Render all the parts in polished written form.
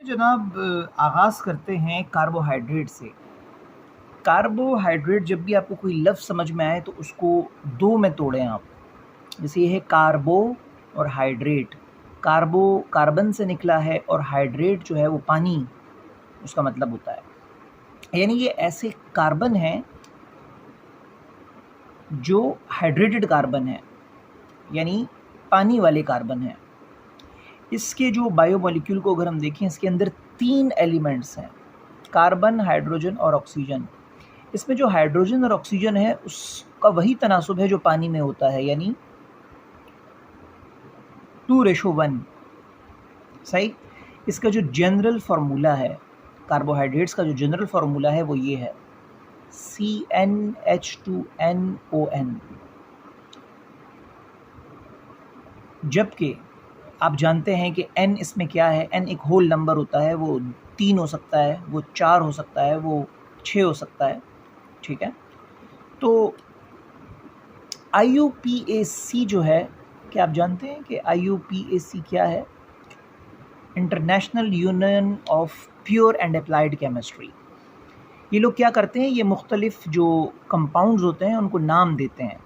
जनाब आगाज़ करते हैं कार्बोहाइड्रेट से। कार्बोहाइड्रेट जब भी आपको कोई लफ्ज़ समझ में आए तो उसको 2 में तोड़ें आप। जैसे ये है कार्बो और हाइड्रेट। कार्बो कार्बन से निकला है और हाइड्रेट जो है वो पानी उसका मतलब होता है। यानी ये ऐसे कार्बन हैं जो हाइड्रेटेड कार्बन हैं, यानी पानी वाले कार्बन हैं। इसके जो बायोमॉलिक्यूल को अगर हम देखें, इसके अंदर 3 एलिमेंट्स हैं, कार्बन, हाइड्रोजन और ऑक्सीजन। इसमें जो हाइड्रोजन और ऑक्सीजन है उसका वही तनासुब है जो पानी में होता है, यानी 2:1। सही। इसका जो जनरल फार्मूला है, कार्बोहाइड्रेट्स का जो जनरल फार्मूला है वो ये है CnH2nOn। जबकि आप जानते हैं कि n इसमें क्या है, n एक होल नंबर होता है, वो 3 हो सकता है, वो 4 हो सकता है, वो 6 हो सकता है। ठीक है, तो IUPAC जो है, क्या आप जानते हैं कि IUPAC क्या है? International union of pure and applied chemistry. ये लोग क्या करते हैं, ये मुख्तलिफ जो कंपाउंड्स होते हैं उनको नाम देते हैं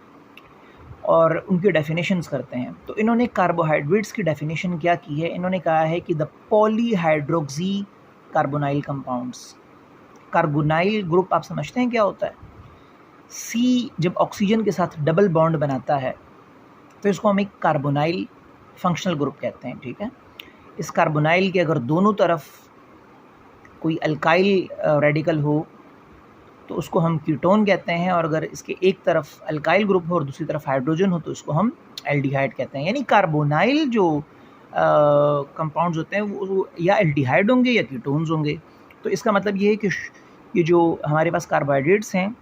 और उनकी डेफिनेशंस करते हैं। तो इन्होंने कार्बोहाइड्रेट्स की डेफिनेशन क्या की है, इन्होंने कहा है कि the polyhydroxy carbonyl compounds. Carbonyl group आप समझते हैं क्या होता है? सी जब ऑक्सीजन के साथ डबल बॉन्ड बनाता है तो इसको हम एक कार्बोनाइल फंक्शनल ग्रुप कहते हैं। ठीक है, इस कार्बोनाइल के अगर दोनों तरफ कोई अल्काइल रेडिकल हो तो उसको हम कीटोन कहते हैं, और अगर इसके एक तरफ अल्काइल ग्रुप हो और दूसरी तरफ हाइड्रोजन हो तो इसको हम एल्डिहाइड कहते हैं। यानी कार्बोनाइल जो कंपाउंड्स होते हैं वो या एल्डिहाइड होंगे या कीटोन्स होंगे। तो इसका मतलब ये है कि ये जो हमारे पास कार्बोहाइड्रेट्स हैं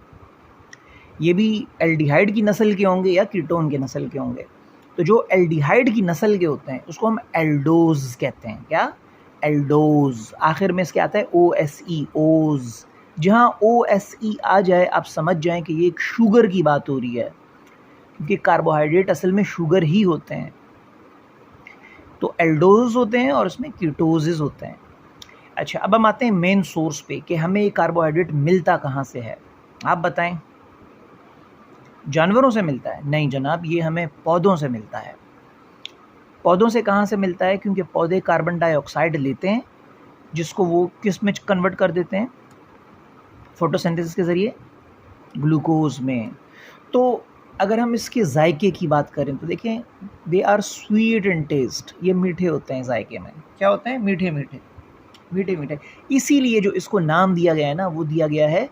ये भी एल्डिहाइड की नस्ल के होंगे या कीटोन के नस्ल के होंगे। तो जो एल्डिहाइड की नस्ल के होते हैं उसको हम एल्डोज कहते हैं। क्या? एल्डोज। आखिर में इसके आता है OSE, ओज। जहाँ OSE आ जाए आप समझ जाएं कि ये एक शुगर की बात हो रही है, क्योंकि कार्बोहाइड्रेट असल में शुगर ही होते हैं। तो एल्डोज होते हैं और उसमें कीटोजेज होते हैं। अच्छा, अब हम आते हैं मेन सोर्स पे कि हमें ये कार्बोहाइड्रेट मिलता कहाँ से है। आप बताएं। जानवरों से मिलता है? नहीं जनाब, ये हमें पौधों से मिलता है। पौधों से कहाँ से मिलता है? क्योंकि पौधे कार्बन डाइऑक्साइड लेते हैं जिसको वो किस में कन्वर्ट कर देते हैं? फोटोसिंथेसिस के ज़रिए ग्लूकोज में। तो अगर हम इसके जायके की बात करें तो देखें, they are sweet in taste. ये मीठे होते हैं जायके में। क्या होते हैं? मीठे मीठे मीठे मीठे। इसीलिए जो इसको नाम दिया गया है ना, वो दिया गया है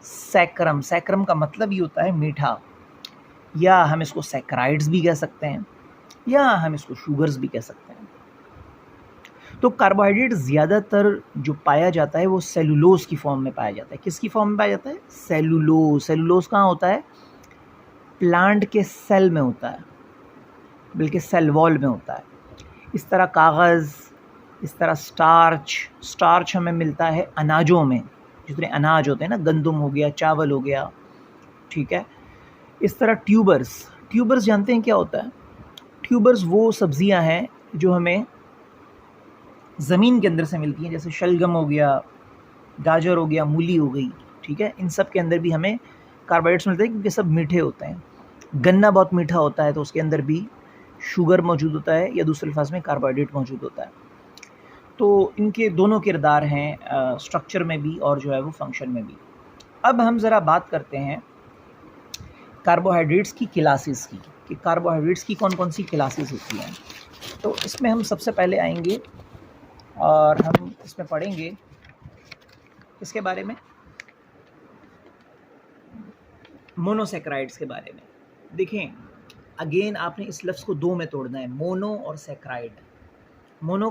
सैक्रम। सैक्रम का मतलब ही होता है मीठा, या हम इसको सैक्राइड्स भी कह सकते हैं, या हम इसको शुगर्स भी कह सकते हैं। तो कार्बोहाइड्रेट ज़्यादातर जो पाया जाता है वो सेलुलोज की फॉर्म में पाया जाता है। किसकी फॉर्म में पाया जाता है? सेलुलोज। सेलुलोज कहाँ होता है? प्लांट के सेल में होता है, बल्कि सेल वॉल में होता है। इस तरह कागज़, इस तरह स्टार्च हमें मिलता है अनाजों में। जितने अनाज होते हैं ना, गंदम हो गया, चावल हो गया। ठीक है, इस तरह ट्यूबर्स जानते हैं क्या होता है? ट्यूबर्स वो सब्जियां हैं जो हमें ज़मीन के अंदर से मिलती हैं, जैसे शलगम हो गया, गाजर हो गया, मूली हो गई। ठीक है, इन सब के अंदर भी हमें कार्बोहाइड्रेट्स मिलते हैं क्योंकि सब मीठे होते हैं। गन्ना बहुत मीठा होता है तो उसके अंदर भी शुगर मौजूद होता है, या दूसरे अल्फाज में कार्बोहाइड्रेट मौजूद होता है। तो इनके दोनों किरदार हैं, स्ट्रक्चर में भी और जो है वो फंक्शन में भी। अब हम ज़रा बात करते हैं कार्बोहाइड्रेट्स की क्लासेस की, कि कार्बोहाइड्रेट्स की कौन कौन सी क्लासेस होती हैं। तो इसमें हम सबसे पहले आएंगे और हम इसमें पढ़ेंगे इसके बारे में, मोनोसैक्राइड्स के बारे में। देखें, अगेन आपने इस लफ्ज़ को 2 में तोड़ना है, मोनो और सैक्राइड। मोनो